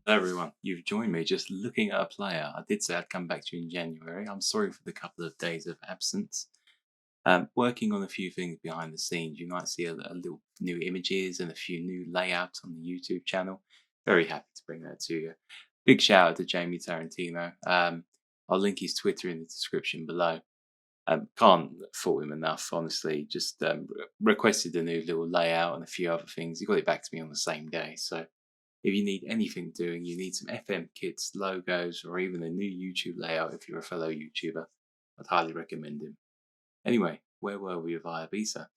Hello everyone, you've joined me just looking at a player. I did say I'd come back to you in January. I'm sorry for the couple of days of absence. Working on a few things behind the scenes. You might see a little new images and a few new layouts on the YouTube channel. Very happy to bring that to you. Big shout out to Jamie Tarantino. I'll link his Twitter in the description below. Can't fault him enough, honestly. Just requested a new little layout and a few other things. He got it back to me on the same day. So if you need anything doing, you need some FM kits, logos, or even a new YouTube layout if you're a fellow YouTuber, I'd highly recommend him. Anyway, where were we with Ibiza?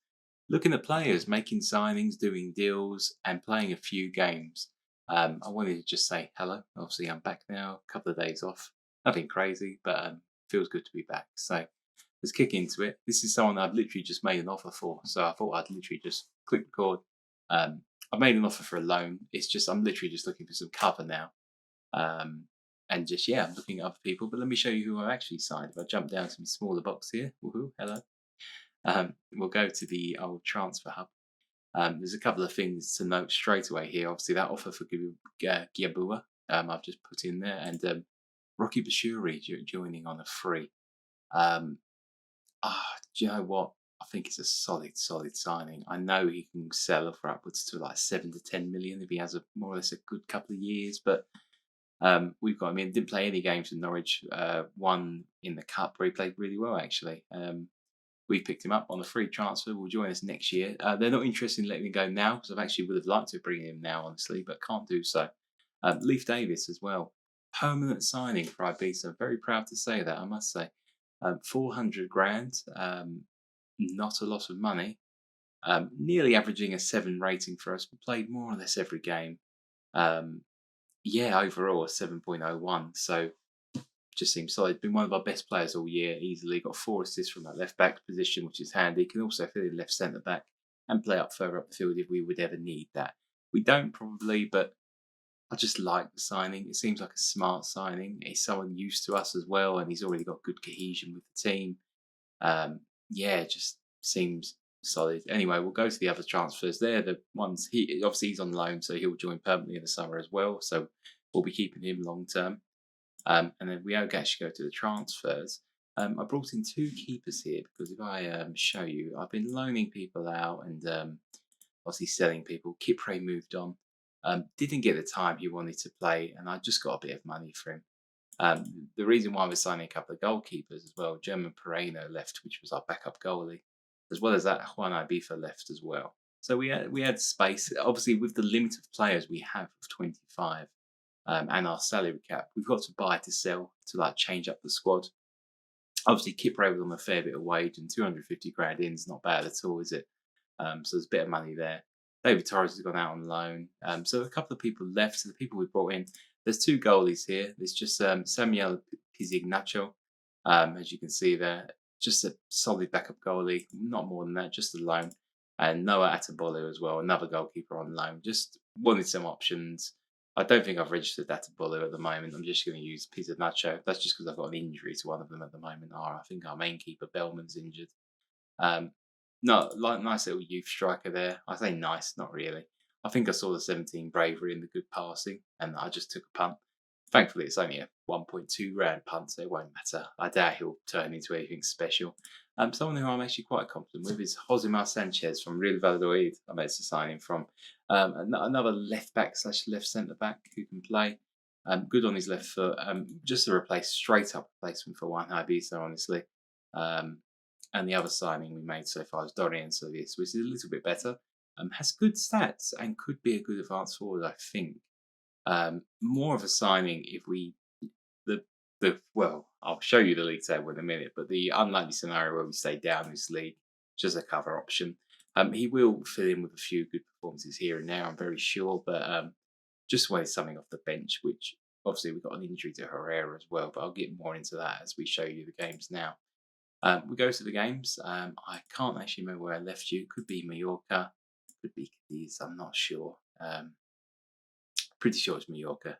Looking at players, making signings, doing deals, and playing a few games. I wanted to just say hello. Obviously, I'm back now, a couple of days off. Nothing crazy, but feels good to be back. So let's kick into it. This is someone I've literally just made an offer for. So I thought I'd literally just click record. I've made an offer for a loan. It's just I'm literally just looking for some cover now. And just yeah, I'm looking at other people. But let me show you who I've actually signed. If I jump down to my smaller box here, woohoo, hello. We'll go to the old transfer hub. There's a couple of things to note straight away here. Obviously, that offer for Giabua, I've just put in there, and Rocky Bashiri joining on a free. Do you know what? I think it's a solid signing. I know he can sell for upwards to like 7 to 10 million if he has a more or less a good couple of years. But we've got him in. Didn't play any games in Norwich. Won in the cup where he played really well actually. We picked him up on a free transfer. Will join us next year. They're not interested in letting him go now because I've actually would have liked to bring him now, honestly, but can't do so. Leif Davis as well. Permanent signing for Ibiza. Very proud to say that, I must say. 400 grand. Not a lot of money. Nearly averaging a 7 rating for us. We played more or less every game. Overall a 7.01. So just seems solid. Been one of our best players all year, easily. Got 4 assists from that left back position, which is handy. Can also fill in left centre back and play up further up the field if we would ever need that. We don't probably, but I just like the signing. It seems like a smart signing. He's someone used to us as well, and he's already got good cohesion with the team. Just seems solid. Anyway, we'll go to the other transfers. They're the ones he's on loan, so he'll join permanently in the summer as well. So we'll be keeping him long term. And then we actually go to the transfers. I brought in 2 keepers here because if I show you, I've been loaning people out and obviously selling people. Kipre moved on. Didn't get the time he wanted to play, and I just got a bit of money for him. The reason why we're signing a couple of goalkeepers as well, German Pereno left, which was our backup goalie, as well as that Juan Ibiza left as well. So we had space. Obviously, with the limit of players we have of 25 and our salary cap, we've got to buy to sell to like change up the squad. Obviously, Kipre was on a fair bit of wage, and 250 grand in is not bad at all, is it? So there's a bit of money there. David Torres has gone out on loan. So a couple of people left. So the people we brought in, there's 2 goalies here. There's just Samuel Pizignacho, as you can see there. Just a solid backup goalie, not more than that, just a loan. And Noah Atabolu as well, another goalkeeper on loan. Just wanted some options. I don't think I've registered Atabolu at the moment. I'm just going to use Pizignacho. That's just because I've got an injury to one of them at the moment. I think our main keeper, Bellman's injured. No, like nice little youth striker there. I say nice, not really. I think I saw the 17 bravery and the good passing, and I just took a punt. Thankfully, it's only a 1.2 grand punt, so it won't matter. I doubt he'll turn into anything special. Someone who I'm actually quite confident with is Mar Sanchez from Real Valladolid. I made a signing from another left back / left centre back who can play. Good on his left foot. Just a straight up replacement for Juan Ibiza, honestly. And the other signing we made so far is Dorian Solis, which is a little bit better. Has good stats and could be a good advance forward, I think. More of a signing if we I'll show you the league table in a minute, but the unlikely scenario where we stay down this league, just a cover option. He will fill in with a few good performances here and there, I'm very sure, but just wanted something off the bench, which obviously we've got an injury to Herrera as well, but I'll get more into that as we show you the games now. We go to the games. I can't actually remember where I left you. Could be Mallorca, could be Cadiz, I'm not sure. Pretty sure it's Mallorca.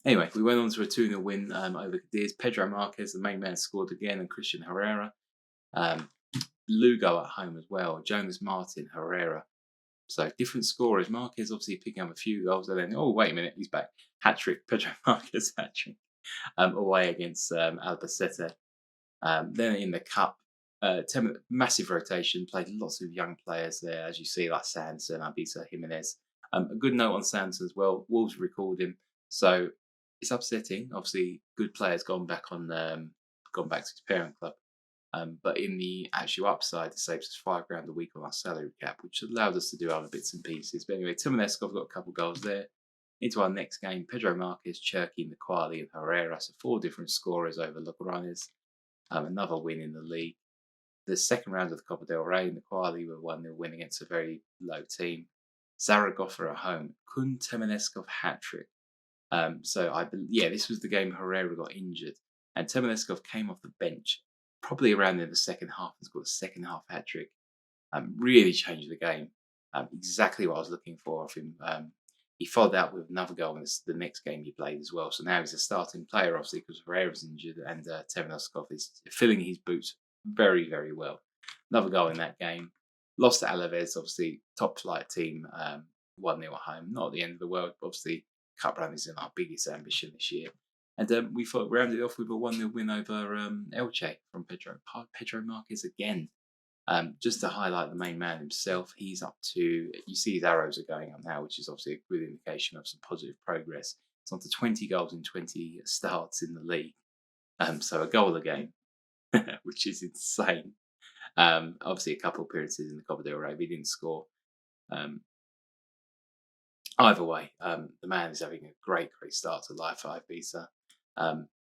Anyway, we went on to a 2-0 win over Cadiz. Pedro Marquez, the main man, scored again, and Christian Herrera. Lugo at home as well. Jonas Martin, Herrera. So different scorers. Marquez obviously picking up a few goals, and then oh wait a minute, he's back. Hat trick, Pedro Marquez hat trick away against Albacete. Then in the cup, massive rotation. Played lots of young players there, as you see, like Sands and Ibiza, Jimenez. A good note on Sands as well. Wolves recalled him, so it's upsetting. Obviously, good players gone back to his parent club. But in the actual upside, it saves us £5 a week on our salary cap, which allowed us to do other bits and pieces. But anyway, Timonescu got a couple of goals there. Into our next game, Pedro Marquez, Cherky, Naquali, and Herrera. So 4 different scorers over Logroñés. Another win in the league. The second round of the Copa del Rey, Naquali were 1-0 win against a very low team. Zaragoza at home. Kun Timonescu hat trick. This was the game Herrera got injured, and Temeleskov came off the bench probably around in the second half and scored a second half hat trick. Really changed the game. Exactly what I was looking for of him. He followed that with another goal in the next game he played as well. So now he's a starting player, obviously, because Herrera's injured, and Temeleskov is filling his boots very, very well. Another goal in that game. Lost to Alaves, obviously, top flight team, 1-0 at home. Not at the end of the world, but obviously, cup run is in our biggest ambition this year. And we rounded off with a 1-0 win over Elche from Pedro Marquez again. Just to highlight the main man himself, he's up to, you see his arrows are going up now, which is obviously a good indication of some positive progress. It's on to 20 goals in 20 starts in the league. So a goal a game, which is insane. Obviously a couple of appearances in the Copa del Rey, but he didn't score. Either way, the man is having a great start to life at Ibiza.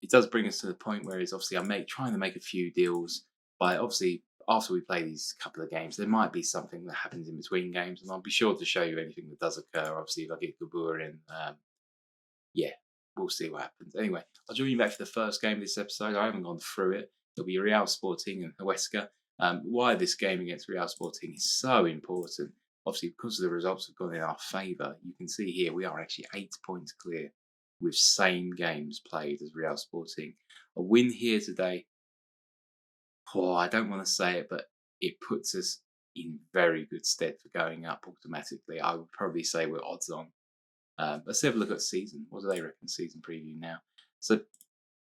It does bring us to the point where he's obviously trying to make a few deals. By obviously after we play these couple of games, there might be something that happens in between games, and I'll be sure to show you anything that does occur. Obviously, if I get Gabur in, we'll see what happens. Anyway, I'll join you back for the first game of this episode. I haven't gone through it. It'll be Real Sporting and Huesca. Why this game against Real Sporting is so important. Obviously, because the results have gone in our favour, you can see here we are actually 8 points clear with same games played as Real Sporting. A win here today, I don't want to say it, but it puts us in very good stead for going up automatically. I would probably say we're odds on. Let's have a look at the season. What do they reckon? Season preview now. So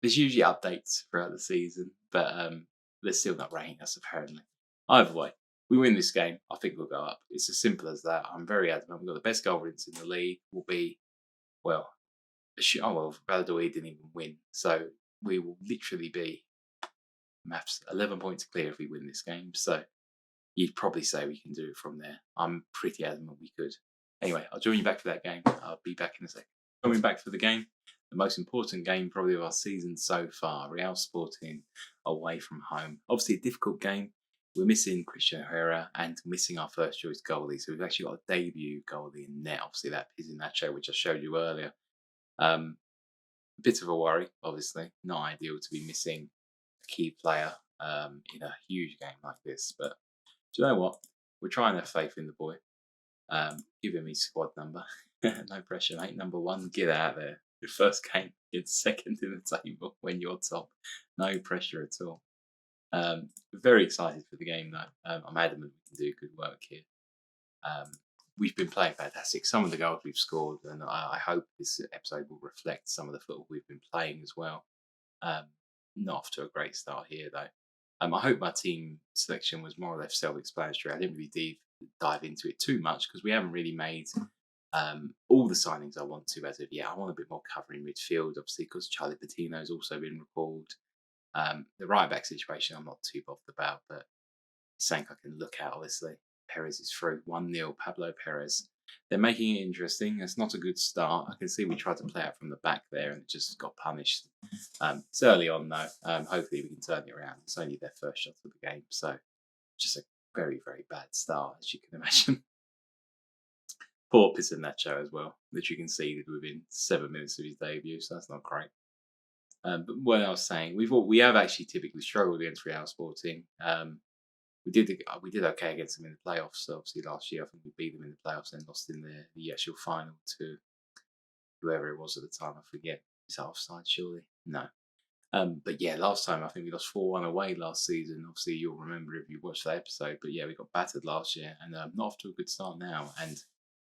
there's usually updates throughout the season, but they're still not rating us apparently. Either way, we win this game, I think we'll go up. It's as simple as that. I'm very adamant. We've got the best goal difference in the league. Will be, Valladolid didn't even win. So we will literally be 11 points clear if we win this game. So you'd probably say we can do it from there. I'm pretty adamant we could. Anyway, I'll join you back for that game. I'll be back in a second. Coming back for the game, the most important game probably of our season so far. Real Sporting away from home. Obviously a difficult game. We're missing Christian Herrera and missing our first choice goalie. So we've actually got a debut goalie in net. Obviously that is in that show, which I showed you earlier. A bit of a worry, obviously. Not ideal to be missing a key player in a huge game like this. But do you know what? We're trying to have faith in the boy. Give him his squad number. No pressure, mate. Number 1, get out there. Your first game, get second in the table when you're top. No pressure at all. Very excited for the game though. I'm adamant we can do good work here. We've been playing fantastic. Some of the goals we've scored, and I hope this episode will reflect some of the football we've been playing as well. Not off to a great start here though. I hope my team selection was more or less self-explanatory. I didn't really dive into it too much because we haven't really made all the signings I want to as of yet. I want a bit more cover in midfield, obviously, because Charlie Patino's also been recalled. The right back situation I'm not too bothered about, but it's something I can look at, obviously. Perez is through 1-0, Pablo Perez. They're making it interesting. It's not a good start. I can see we tried to play out from the back there and it just got punished. It's early on though. Hopefully we can turn it around. It's only their first shot of the game, so just a very, very bad start, as you can imagine. Poor Pizarnacho as well, which you conceded within 7 minutes of his debut, so that's not great. But what I was saying, we have actually typically struggled against Real Sporting. We did okay against them in the playoffs. So obviously last year I think we beat them in the playoffs and lost in the actual final to whoever it was at the time. I forget. Is that offside? Surely no. But yeah, last time I think we lost 4-1 away last season. Obviously, you'll remember if you watched that episode. But yeah, we got battered last year, and not off to a good start now, and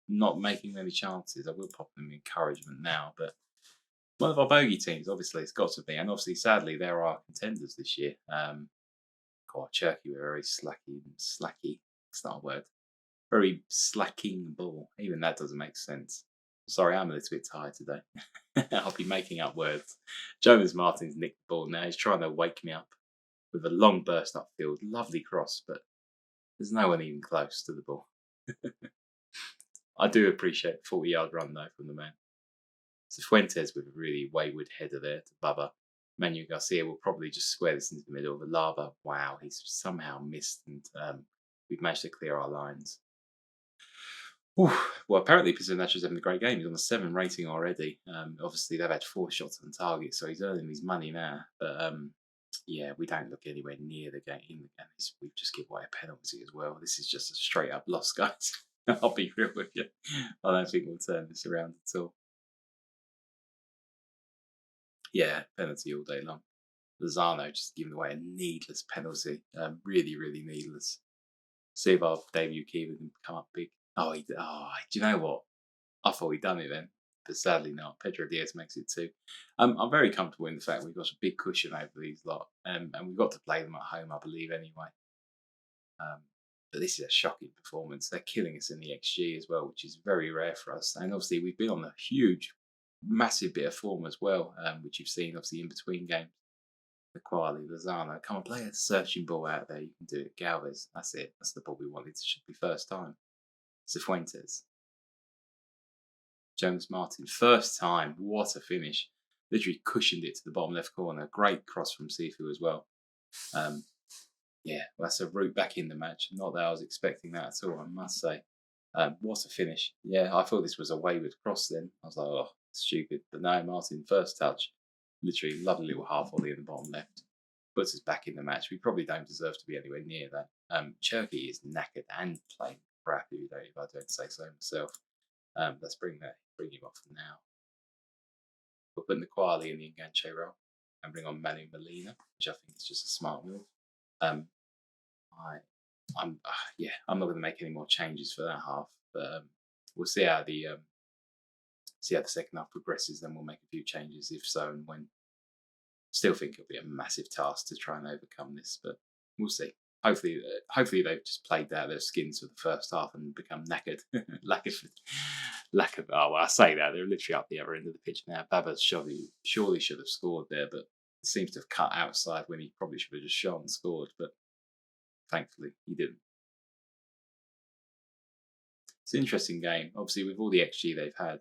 not making many chances. I will pop them encouragement now, but one of our bogey teams, obviously, it's got to be, and obviously, sadly, there are contenders this year. God, Turkey were very slacky. It's not a word. Very slacking ball. Even that doesn't make sense. Sorry, I'm a little bit tired today. I'll be making up words. Jonas Martin's nicked the ball now. He's trying to wake me up with a long burst upfield. Lovely cross, but there's no one even close to the ball. I do appreciate the 40-yard run, though, from the man. Fuentes with a really wayward header there to Bubba. Manuel Garcia will probably just square this into the middle of a lava. Wow, he's somehow missed, and we've managed to clear our lines. Whew. Well, apparently Pizarro's having a great game. He's on a 7 rating already. Obviously, they've had 4 shots on target, so he's earning his money now. But yeah, we don't look anywhere near the game. We've just given away a penalty as well. This is just a straight up loss, guys. I'll be real with you. I don't think we'll turn this around at all. Yeah, penalty all day long. Lozano just giving away a needless penalty. Really, really needless. See if our debut keeper can come up big. Oh, do you know what? I thought he'd done it then, but sadly not. Pedro Diaz makes it 2. I'm very comfortable in the fact we've got a big cushion over these lot, and we've got to play them at home, I believe, anyway. But this is a shocking performance. They're killing us in the XG as well, which is very rare for us. And obviously, we've been on a huge, massive bit of form as well, which you've seen obviously in between games. The Quali, Lozano, come on, play a searching ball out there. You can do it. Galvez, that's it. That's the ball we wanted. It should be first time. Cifuentes. Jonas Martin, first time. What a finish. Literally cushioned it to the bottom left corner. Great cross from Sifu as well. Yeah, that's a route back in the match. Not that I was expecting that at all, I must say. What a finish. Yeah, I thought this was a wayward cross then. I was like, oh, stupid. But no, Martin, first touch. Literally lovely little half volley in the bottom left. Puts us back in the match. We probably don't deserve to be anywhere near that. Cherky is knackered and playing crap, if I don't say so myself. Let's bring him off now. We'll put Quali in the enganche role and bring on Manu Molina, which I think is just a smart move. I'm not going to make any more changes for that half, but we'll see how the second half progresses. Then we'll make a few changes if so and when. Still think it'll be a massive task to try and overcome this, but we'll see. Hopefully they've just played out their skins for the first half and become knackered. lack of. Oh, well, I say that they're literally up the other end of the pitch now. Baba surely should have scored there, but seems to have cut outside when he probably should have just shot and scored. But thankfully, he didn't. It's an interesting game. Obviously, with all the XG they've had,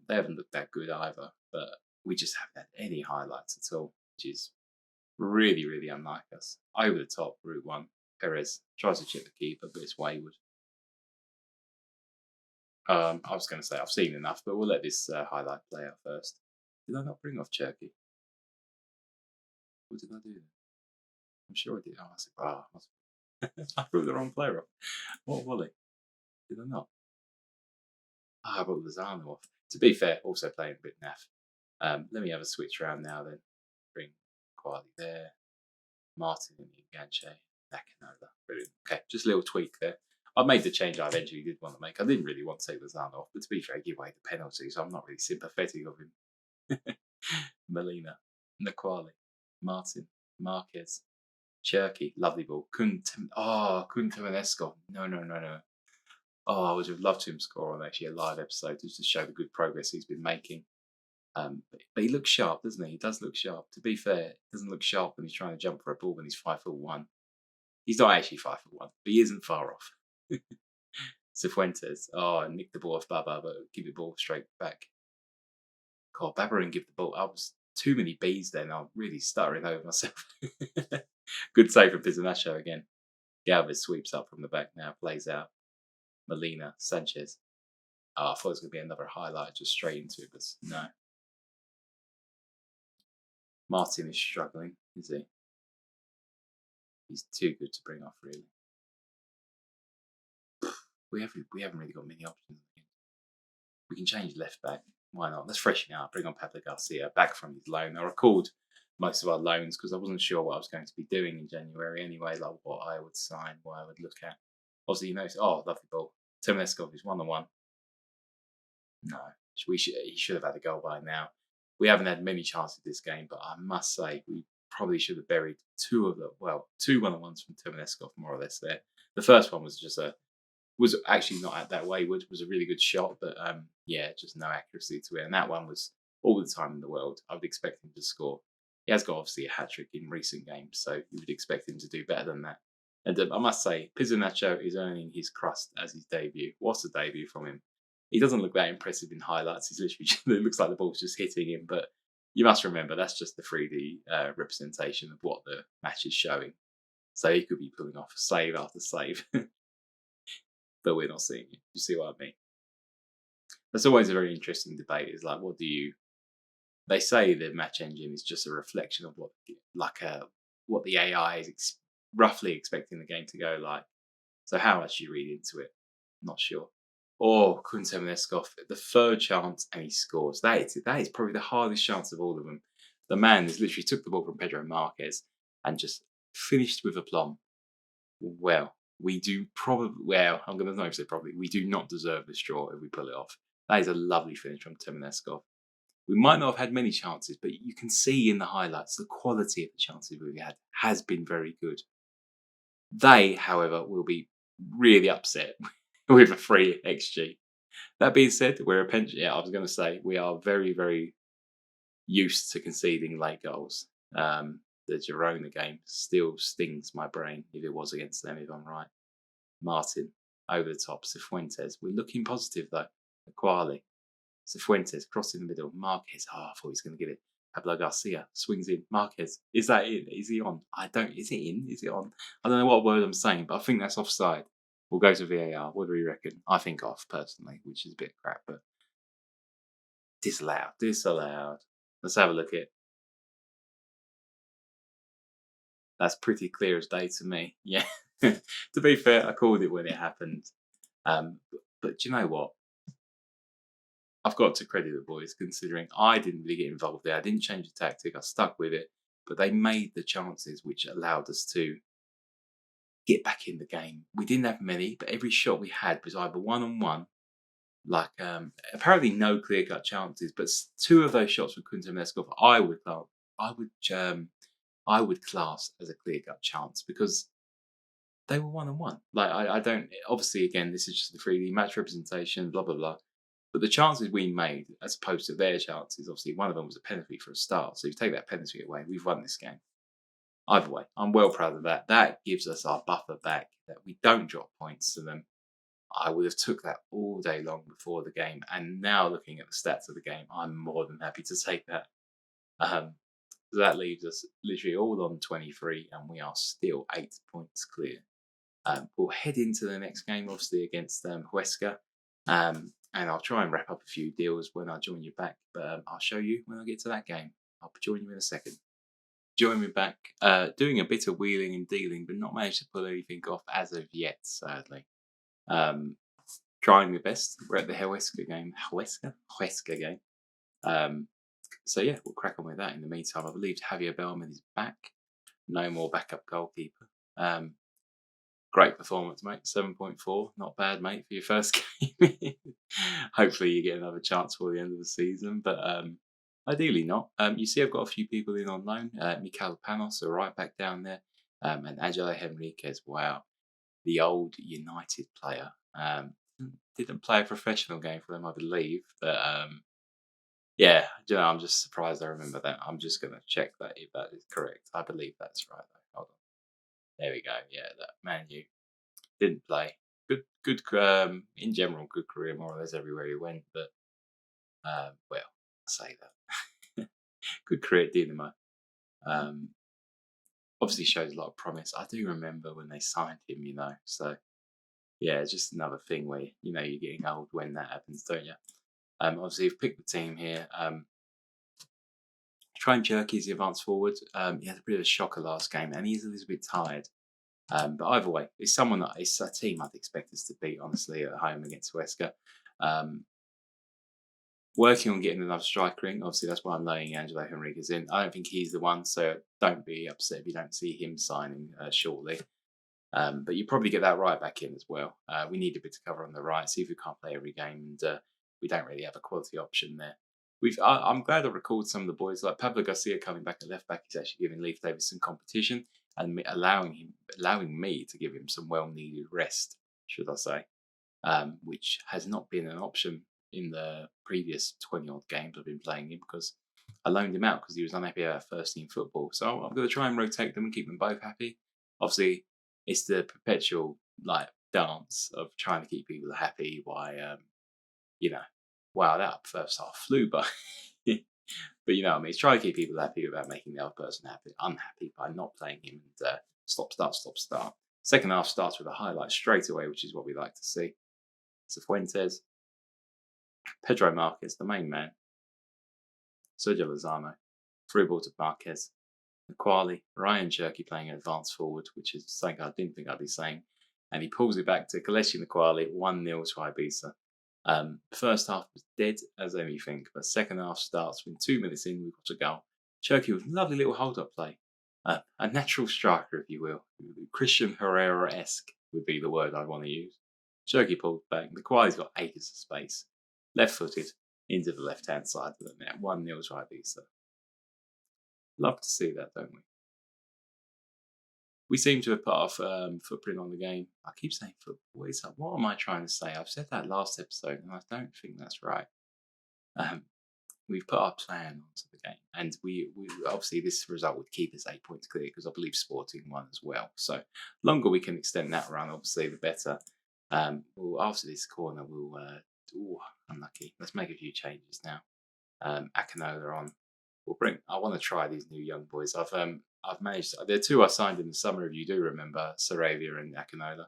they haven't looked that good either. But we just haven't had any highlights at all, which is really, really unlike us. Over the top, Route 1. Perez tries to chip the keeper, but it's wayward. I was going to say I've seen enough, but we'll let this highlight play out first. Did I not bring off Cherky? What did I do? I'm sure I did. I brought the wrong player off. What volley? Did I not? I brought Lozano off. To be fair, also playing a bit naff. Let me have a switch around now then. Bring Quali there. Martin in the enganche. Nakanola. Brilliant. Okay, just a little tweak there. I made the change I eventually did want to make. I didn't really want to take Lozano off, but to be fair, I give away the penalty, so I'm not really sympathetic of him. Molina, Naquali, Martin, Marquez, Cherky, lovely ball. Kuntanesco. No. Oh, I would have loved to him score on actually a live episode just to show the good progress he's been making. But he looks sharp, doesn't he? He does look sharp. To be fair, he doesn't look sharp when he's trying to jump for a ball when he's 5'1". He's not actually 5'1", but he isn't far off. Cifuentes. Oh, nicked the ball off Baba, but give the ball straight back. God, Baba didn't give the ball. I was too many B's then. I'm really stuttering over myself. Good save from Pizarro again. Galvez sweeps up from the back now, plays out. Molina, Sanchez. I thought it was going to be another highlight just straight into it, but no. Martin is struggling, is he? He's too good to bring off, really. We haven't really got many options. We can change left back. Why not? Let's freshen out. Bring on Pablo Garcia back from his loan. I recalled most of our loans because I wasn't sure what I was going to be doing in January anyway, like what I would sign, what I would look at. Obviously, you know, oh, lovely ball. Termineskov is 1-on-1. No, he should have had a goal by now. We haven't had many chances this game, but I must say we probably should have buried two of them. Well, two 1-on-1s from Termineskov, more or less. There, the first one was was actually not that wayward. It was a really good shot, but yeah, just no accuracy to it. And that one was all the time in the world. I would expect him to score. He has got obviously a hat trick in recent games, so you would expect him to do better than that. And I must say, Pizarnacho is earning his crust as his debut. What's a debut from him? He doesn't look that impressive in highlights. He's literally it looks like the ball's just hitting him. But you must remember that's just the 3D representation of what the match is showing. So he could be pulling off save after save, but we're not seeing it. You see what I mean? That's always a very interesting debate. Is like, they say the match engine is just a reflection of what the AI is roughly expecting the game to go like. So how much you read into it, not sure. Or Kunta Meneskov, the third chance and he scores. That is probably the hardest chance of all of them. The man has literally took the ball from Pedro Marquez and just finished with aplomb. Well, we do I'm going to not say probably, we do not deserve this draw if we pull it off. That is a lovely finish from Termineskov. We might not have had many chances, but you can see in the highlights the quality of the chances we've had has been very good. They, however, will be really upset with a free XG. That being said, we're a pension. Yeah, I was going to say we are very, very used to conceding late goals. The Girona game still stings my brain if it was against them, if I'm right. Martin, over the top. Cifuentes. We're looking positive, though. Quali. Cifuentes, cross in the middle. Marquez. I thought he was going to get it. Pablo Garcia swings in. Marquez. Is that in? Is he on? Is it in? Is it on? I don't know what word I'm saying, but I think that's offside. We'll go to VAR. What do we reckon? I think off, personally, which is a bit crap, but disallowed. Let's have a look at it. That's pretty clear as day to me. Yeah. To be fair, I called it when it happened. But do you know what? I've got to credit the boys, considering I didn't really get involved there. I didn't change the tactic. I stuck with it. But they made the chances which allowed us to get back in the game. We didn't have many, but every shot we had was either 1-on-1, like apparently no clear-cut chances, but two of those shots from Kunta Meskov I would class as a clear-cut chance because they were 1-on-1. Like I don't, obviously again this is just the 3D match representation, blah blah blah. But the chances we made, as opposed to their chances, obviously one of them was a penalty for a start. So if you take that penalty away, we've won this game. Either way, I'm well proud of that. That gives us our buffer back, that we don't drop points to them. I would have took that all day long before the game. And now looking at the stats of the game, I'm more than happy to take that. So that leaves us literally all on 23 and we are still 8 points clear. We'll head into the next game, obviously, against Huesca. And I'll try and wrap up a few deals when I join you back. But I'll show you when I get to that game. I'll join you in a second. Join me back, doing a bit of wheeling and dealing, but not managed to pull anything off as of yet, sadly. Trying my best. We're at the Huesca game. Huesca game. So yeah, we'll crack on with that. In the meantime, I believe Javier Bellman is back. No more backup goalkeeper. Great performance, mate. 7.4. Not bad, mate, for your first game. Hopefully you get another chance for the end of the season, but ideally not. You see I've got a few people in on loan. Mikel Panos, a right back down there, and Angelo Henriquez. Wow, the old United player. Didn't play a professional game for them, I believe, but yeah, you know, I'm just surprised I remember that. I'm just going to check that if that is correct. I believe that's right, though. Hold on. There we go. Yeah, that Man U didn't play. Good. In general, good career more or less everywhere he went. But well, I say that. Good career at Dinamo. Obviously shows a lot of promise. I do remember when they signed him, you know. So yeah, it's just another thing where you know you're getting old when that happens, don't you? Obviously, you've picked the team here. Try and jerk his advance forward. He had a bit of a shocker last game, and he's a little bit tired. But either way, it's a team I'd expect us to beat, honestly, at home against Huesca. Working on getting another striker in. Obviously, that's why I'm laying Angelo Henriquez in. I don't think he's the one, so don't be upset if you don't see him signing shortly. But you probably get that right back in as well. We need a bit to cover on the right, see if we can't play every game, and we don't really have a quality option there. I'm glad I recalled some of the boys like Pablo Garcia coming back at left back. He's actually giving Leif Davis some competition and allowing me to give him some well needed rest, should I say, which has not been an option in the previous 20 odd games I've been playing him because I loaned him out because he was unhappy about first team football. So I'm going to try and rotate them and keep them both happy. Obviously, it's the perpetual like dance of trying to keep people happy. Why, wow, that first half flew by. But you know what I mean? It's trying to keep people happy without making the other person unhappy by not playing him and stop, start. Second half starts with a highlight straight away, which is what we like to see. Cifuentes, Pedro Marquez, the main man, Sergio Lozano, through ball to Marquez, Quali, Ryan Cherky playing an advanced forward, which is something I didn't think I'd be saying. And he pulls it back to Kelechi Quali, 1-0 to Ibiza. First half was dead as anything, but second half starts when 2 minutes in, we've got a goal. Cherky with lovely little hold-up play. A natural striker, if you will. Christian Herrera-esque would be the word I'd want to use. Cherky pulled back. The Quali's got acres of space. Left-footed into the left-hand side of the net. 1-0 to Ibiza. Love to see that, don't we? We seem to have put our footprint on the game. I keep saying football. What am I trying to say? I've said that last episode, and I don't think that's right. We've put our plan onto the game, and we obviously this result would keep us 8 points clear because I believe Sporting won as well. So the longer we can extend that run, obviously the better. After this corner, unlucky. Let's make a few changes now. Akinola on. I want to try these new young boys. I've managed. There are two I signed in the summer. If you do remember, Saravia and Akinola.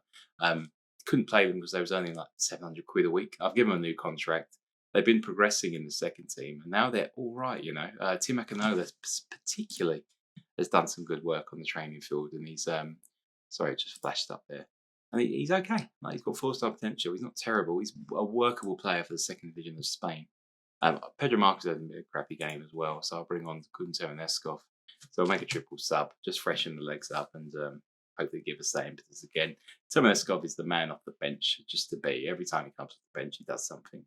Couldn't play them because they was only like £700 a week. I've given them a new contract. They've been progressing in the second team, and now they're all right. You know, Tim Akinola particularly has done some good work on the training field, and he's sorry, it just flashed up there. And he's okay. Like, he's got 4-star potential. He's not terrible. He's a workable player for the second division of Spain. Pedro Marquez had a crappy game as well, so I'll bring on Kunto and Eskov. So I'll make a triple sub, just freshen the legs up and hopefully give us that impetus again. Tomo Eskov is the man off the bench, just to be. Every time he comes off the bench, he does something.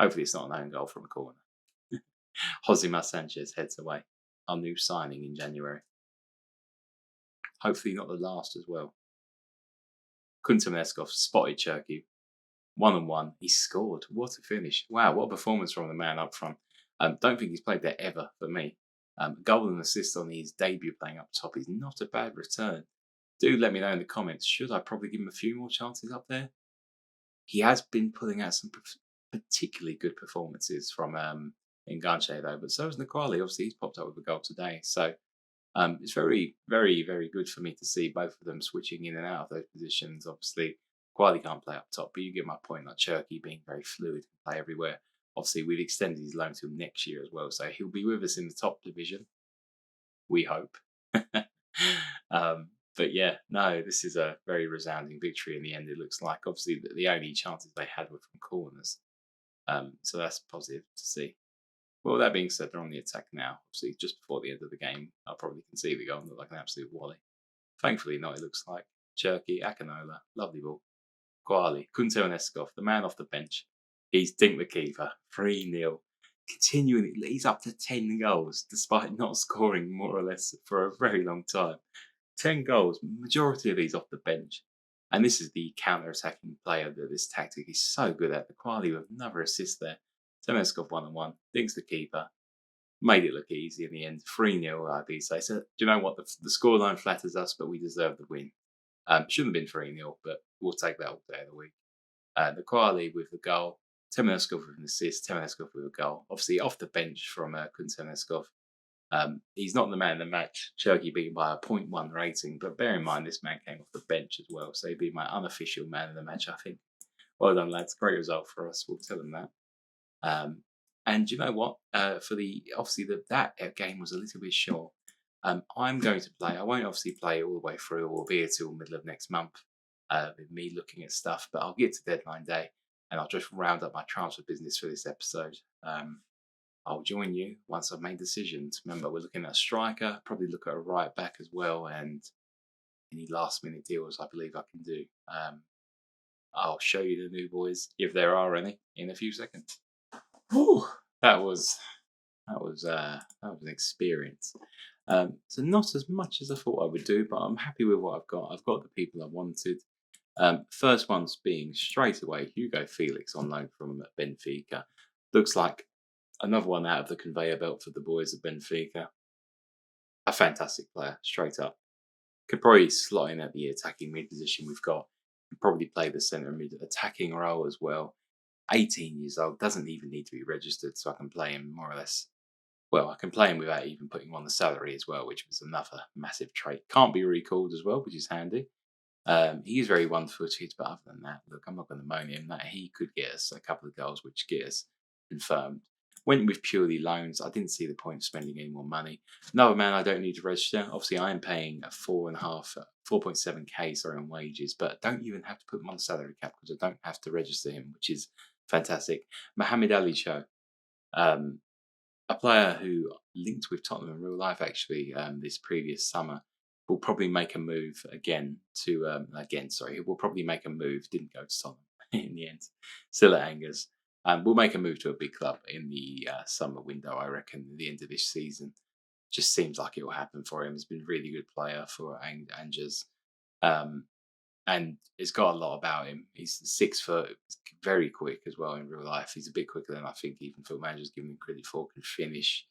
Hopefully it's not an own goal from a corner. Mar Sanchez heads away. Our new signing in January. Hopefully not the last as well. Kunto Eskov spotted Cherky. 1-on-1, he scored. What a finish. Wow, what a performance from the man up front. Don't think he's played there ever for me. Goal and assist on his debut playing up top is not a bad return. Do let me know in the comments, should I probably give him a few more chances up there? He has been pulling out some particularly good performances from Enganche though, but so has Niquali. Obviously, he's popped up with a goal today. So it's very, very, very good for me to see both of them switching in and out of those positions. Obviously, Quali can't play up top, but you get my point. Like Cherky being very fluid, can play everywhere. Obviously, we've extended his loan till next year as well, so he'll be with us in the top division. We hope. But yeah, no, this is a very resounding victory in the end. It looks like obviously the only chances they had were from corners, so that's positive to see. Well, that being said, they're on the attack now. Obviously, just before the end of the game, I'll probably concede the goal and look like an absolute wally. Thankfully, not. It looks like Cherky, Akinola, lovely ball. Quali, Kunto and Eskov, the man off the bench. He's dinked the keeper, 3-0. Continuing, he's up to 10 goals, despite not scoring more or less for a very long time. 10 goals, majority of these off the bench. And this is the counter-attacking player that this tactic is so good at. The Quali with another assist there. Temeskov 1-on-1, dinks the keeper. Made it look easy in the end. 3-0 Ibiza. So, do you know what? The scoreline flatters us, but we deserve the win. Shouldn't have been 3-0, but we'll take that all day of the week. The Quali with the goal. Temeskov with an assist. Temeskov with a goal. Obviously, off the bench from Temeskov. He's not the man of the match. Cherky beaten by a 0.1 rating, but bear in mind this man came off the bench as well, so he'd be my unofficial man of the match, I think. Well done, lads. Great result for us. We'll tell them that. And you know what? That game was a little bit short. I'm going to play. I won't obviously play all the way through or be here till middle of next month with me looking at stuff, but I'll get to deadline day. and I'll just round up my transfer business for this episode. I'll join you once I've made decisions. Remember, we're looking at a striker, probably look at a right back as well, and any last minute deals I believe I can do. I'll show you the new boys, if there are any, in a few seconds. Whew, that was an experience. So not as much as I thought I would do, but I'm happy with what I've got. I've got the people I wanted. First one's being straight away Hugo Felix on loan from Benfica. Looks like another one out of the conveyor belt for the boys at Benfica. A fantastic player, straight up. Could probably slot in at the attacking mid position we've got. Could probably play the centre mid attacking role as well. 18 years old, doesn't even need to be registered, so I can play him more or less. Well, I can play him without even putting him on the salary as well, which was another massive trait. Can't be recalled as well, which is handy. He is very one-footed, but other than that, look, I'm not going to moan him. That he could get us a couple of goals, which get us confirmed. Went with purely loans. I didn't see the point of spending any more money. Another man I don't need to register. Obviously, I am paying a 4.7k on wages, but don't even have to put him on the salary cap because I don't have to register him, which is fantastic. Mohamed Ali Show, a player who linked with Tottenham in real life actually this previous summer, will probably make a move again to he will probably make a move. Didn't go to Tottenham in the end. Still at Angers. We'll make a move to a big club in the summer window, I reckon, at the end of this season. Just seems like it will happen for him. He's been a really good player for Angers. And he's got a lot about him. He's 6 foot, very quick as well in real life. He's a bit quicker than I think even Phil Manager's giving him credit for. Can finish.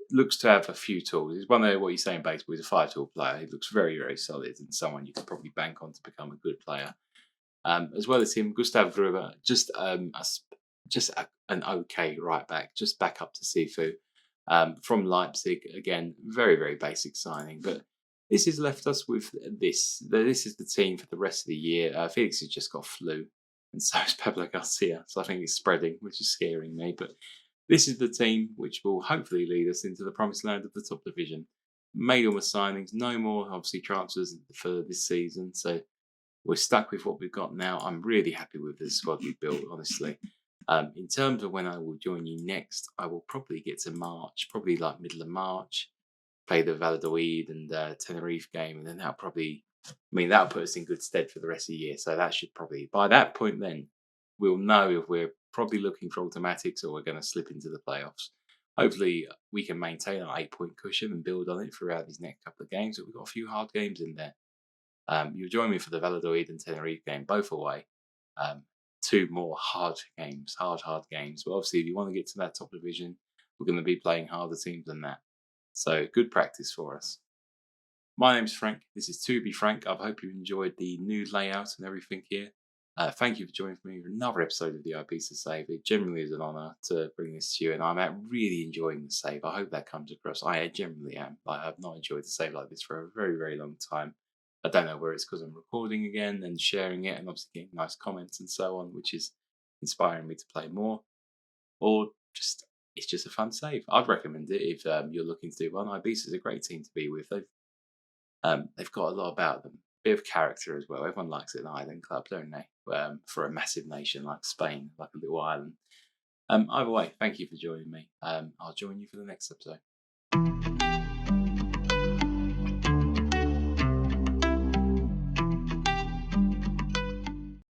Looks to have a few tools. He's one of what you say in baseball. He's a 5-tool player. He looks very, very solid and someone you could probably bank on to become a good player. As well as him, Gustav Gruber, just an okay right back, just back up to Sifu from Leipzig. Again, very, very basic signing, but this has left us with this. This is the team for the rest of the year. Felix has just got flu, and so is Pablo Garcia. So I think it's spreading, which is scaring me. But this is the team which will hopefully lead us into the promised land of the top division. Made all the signings, no more obviously transfers for this season. So we're stuck with what we've got now. I'm really happy with the squad we built, honestly. In terms of when I will join you next, I will probably get to March, probably like middle of March. Play the Valladolid and Tenerife game, and then that'll put us in good stead for the rest of the year. So that should probably, by that point then, we'll know if we're probably looking for automatics or we're going to slip into the playoffs. Hopefully we can maintain our 8-point cushion and build on it throughout these next couple of games, but we've got a few hard games in there. You'll join me for the Valladolid and Tenerife game, both away. 2 more hard games. But obviously if you want to get to that top division, we're going to be playing harder teams than that. So good practice for us. My name's Frank. This is To Be Frank. I hope you enjoyed the new layout and everything here. Thank you for joining me for another episode of the Ibiza Save. It generally is an honour to bring this to you, and I'm really enjoying the save. I hope that comes across. I generally am. I have not enjoyed the save like this for a very, very long time. I don't know whether it's because I'm recording again and sharing it and obviously getting nice comments and so on, which is inspiring me to play more, or just it's just a fun save. I'd recommend it if you're looking to do one. Ibiza is a great team to be with. They've got a lot about them. Bit of character as well. Everyone likes an island club, don't they? For a massive nation like Spain, like a little island. Either way, thank you for joining me. I'll join you for the next episode.